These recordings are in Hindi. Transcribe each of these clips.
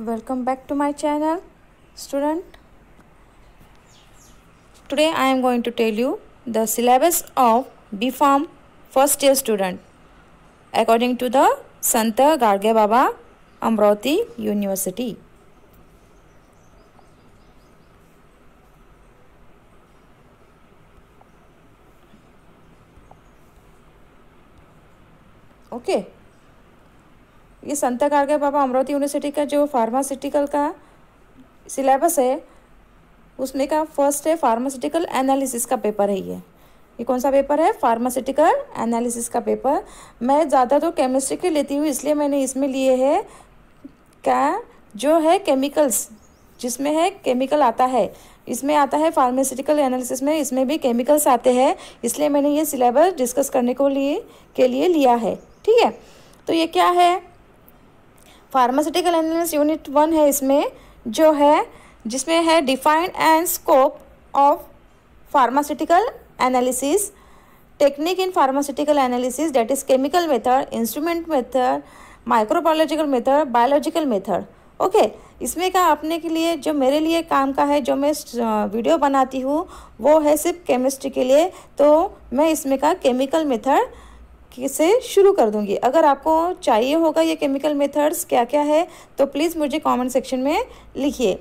Welcome back to my channel, student. Today I am going to tell you the syllabus of B.Pharm first year student according to the Sant Gadge Baba Amravati University. Okay ये संत गाडगे बाबा अमरावती यूनिवर्सिटी का जो फार्मास्यूटिकल का सिलेबस है उसमें का फर्स्ट है फार्मास्यूटिकल एनालिसिस का पेपर है। ये कौन सा पेपर है? फार्मास्यूटिकल एनालिसिस का पेपर। मैं ज़्यादा तो केमिस्ट्री के लेती हूँ, इसलिए मैंने इसमें लिए है क्या जो है केमिकल्स, जिसमें है केमिकल आता है, इसमें आता है फार्मास्यूटिकल एनालिसिस में, इसमें भी केमिकल्स आते हैं, इसलिए मैंने ये सिलेबस डिस्कस करने के लिए लिया है। ठीक है, तो ये क्या है? फार्मास्यूटिकल एनालिसिस यूनिट 1 है इसमें, जो है जिसमें है define and scope of pharmaceutical analysis, technique in pharmaceutical analysis, that is chemical method, instrument method, microbiological method, biological method. Okay, इसमें का अपने के लिए जो मेरे लिए काम का है, जो मैं वीडियो बनाती हूँ वो है सिर्फ केमिस्ट्री के लिए, तो मैं इसमें का केमिकल मेथड से शुरू कर दूंगी। अगर आपको चाहिए होगा ये केमिकल मेथड्स क्या क्या है तो प्लीज़ मुझे कमेंट सेक्शन में लिखिए।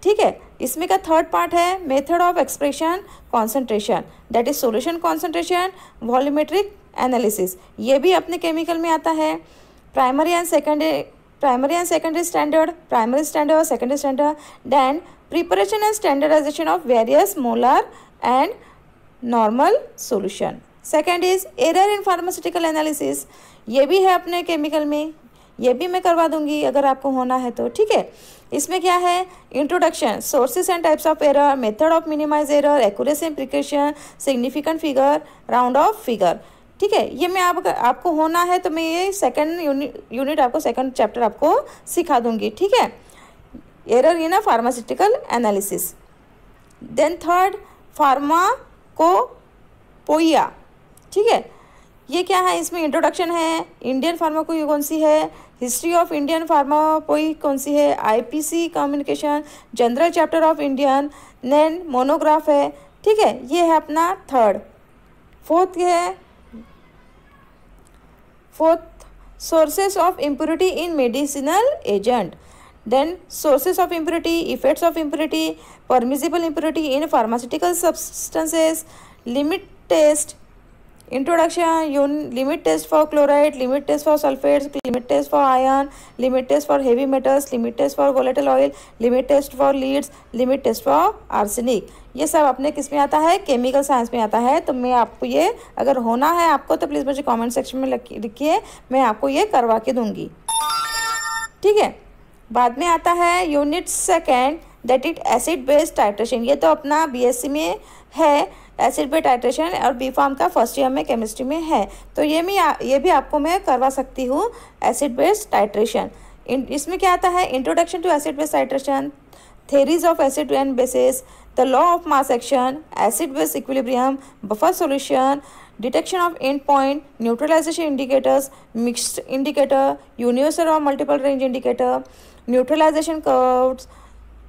ठीक है, इसमें का थर्ड पार्ट है method of expression concentration, that is solution concentration, volumetric analysis, ये भी अपने केमिकल में आता है। Primary and secondary standard, primary standard, secondary standard, then preparation and standardization of various molar and normal solution. Second is error in pharmaceutical analysis, ये भी है अपने केमिकल में, ये भी मैं करवा दूंगी अगर आपको होना है तो। ठीक है, इसमें क्या है? Introduction, sources and types of error, method of minimize error, accuracy and precaution, significant figure, round off figure. ठीक है, ये मैं आपको होना है तो मैं ये सेकंड यूनिट आपको, सेकंड चैप्टर आपको सिखा दूंगी। ठीक है, error in pharmaceutical analysis. Then third pharmacopoeia. ठीक है, ये क्या है? इसमें इंट्रोडक्शन है, इंडियन फार्माकोपोई कौन सी है, हिस्ट्री ऑफ इंडियन फार्माकोपोई कौन सी है, IPC communication, general chapter of Indian, then monograph है। ठीक है, ये है अपना थर्ड। फोर्थ है sources of impurity in medicinal agent, then sources of impurity, effects of impurity, permissible impurity in pharmaceutical substances, limit test, introduction, limit test for chloride, limit test for sulfates, limit test for iron, limit test for heavy metals, limit test for volatile oil, limit test for leads, limit test for arsenic। ये सब अपने किस में आता है? केमिकल साइंस में आता है। तो मैं आपको ये अगर होना है आपको तो प्लीज़ मुझे कमेंट सेक्शन में लिखिए, मैं आपको ये करवा के दूंगी। ठीक है, बाद में आता है unit second, that is acid based titration. ये तो अपना बीएससी में है एसिड बेस्ड टाइट्रेशन, और B.Pharm का फर्स्ट ईयर में केमिस्ट्री में है, तो ये भी आपको मैं करवा सकती हूँ एसिड बेस्ड टाइट्रेशन। इसमें क्या आता है? Introduction to acid based titration, theories of acid and bases, the law of mass action, acid base equilibrium, buffer solution, detection of endpoint, neutralization indicators, mixed indicator, universal or multiple range indicator, neutralization curves।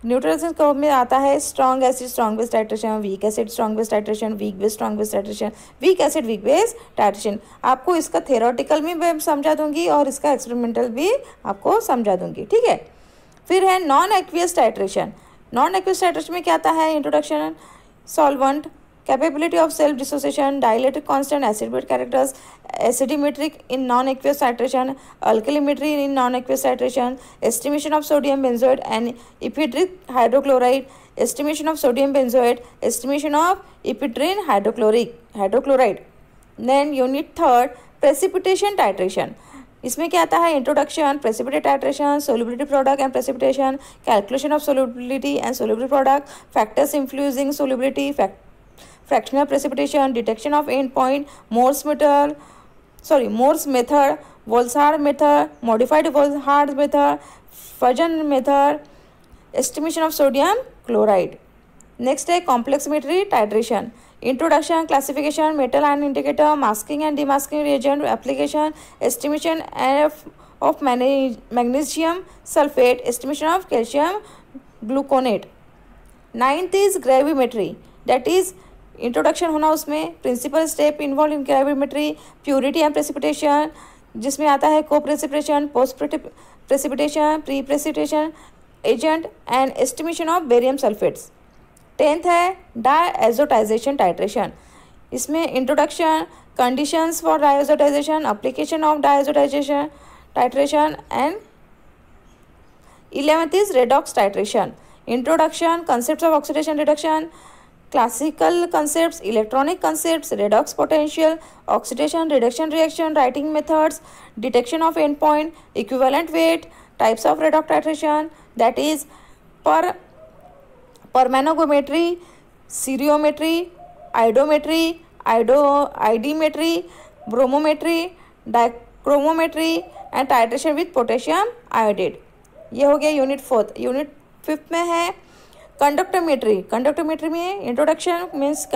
Neutralization curve में आता है strong acid strong base titration, weak acid strong base titration, weak base strong base titration, weak acid weak base titration. आपको इसका थेरोटिकल भी मैं समझा दूंगी और इसका एक्सपेरिमेंटल भी आपको समझा दूंगी। ठीक है, फिर है non aqueous titration. Non aqueous titration में क्या आता है? Introduction, solvent, capability of self dissociation, dilated constant acid base characters, acidimetric in non aqueous titration, alkalimetry in non aqueous titration, estimation of sodium benzoate and ephedrine hydrochloride, estimation of sodium benzoate, estimation of ephedrine hydrochloride. Then unit third precipitation titration. इसमें क्या आता है? Introduction, precipitate titration, solubility product and precipitation, calculation of solubility and solubility product, factors influencing solubility, fractional precipitation, detection of end point, Morse method, Volzhard method, modified Volzhard method, fusion method, estimation of sodium chloride. Next है complexity titration, introduction, classification, metal ion indicator, masking and demasking reagent, application, estimation of magnesium sulfate, estimation of calcium gluconate. 9th is gravimetry, that is introduction होना उसमें, principle step involve in gravimetry, purity and precipitation, जिसमें आता है coprecipitation, post precipitation, pre precipitation agent and estimation of barium sulphates. 10th है डायजोटाइजेशन टाइट्रेशन, इसमें introduction, conditions for diazotization, application of diazotization titration and 11th is redox titration, introduction, concepts of oxidation reduction, classical concepts, electronic concepts, redox potential, oxidation reduction reaction, writing methods, detection of endpoint, equivalent weight, types of redox titration, that is permanometry, seriometry, iodometry, idimetry, bromometry, dichromometry and titration with potassium iodide. ये हो गया यूनिट 4. यूनिट 5 में है कंडक्टोमेट्री. कंडक्टोमेट्री में इंट्रोडक्शन मीन्स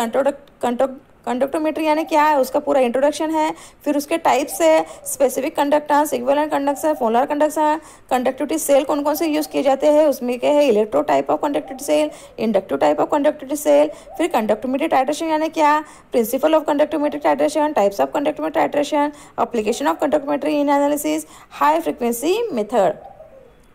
कंडक्टोमेट्री यानी क्या है उसका पूरा इंट्रोडक्शन है. फिर उसके टाइप्स है, specific conductance, equivalent conduction, polar conduction, conductivity cell कौन कौन से यूज़ किए जाते हैं, उसमें क्या है electro type of conductivity cell, inductive type of conductivity cell. फिर कंडक्टोमेट्री टाइट्रेशन यानी क्या, principle of conductometry titration, types of conductometry titration, application of conductometry in analysis, high frequency method.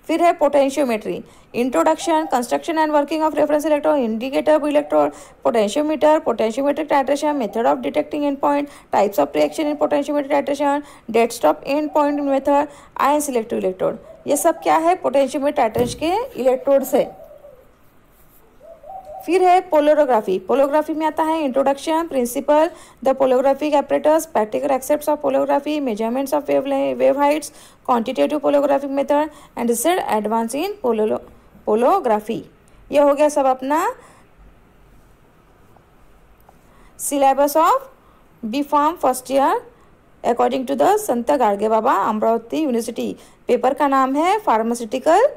फिर है potentiometry, introduction, construction and working of reference electrode, indicator electrode, potentiometer, potentiometric titration, method of detecting end point, types of reaction in potentiometric titration, dead stop end point method, ion selective electrode. ये सब क्या है पोटेंशियोमेट्रिक टाइट्रेशन के इलेक्ट्रोड से. फिर है पोलरोग्राफी. पोलरोग्राफी में आता है introduction, principle, the polarographic apparatus, practical aspects of polarography, measurements of wave heights, quantitative polarographic method and research advance in polarography. ये हो गया सब अपना syllabus of B pharm first year according to the Sant Gadge Baba Amravati university. Paper का नाम है फार्मास्यूटिकल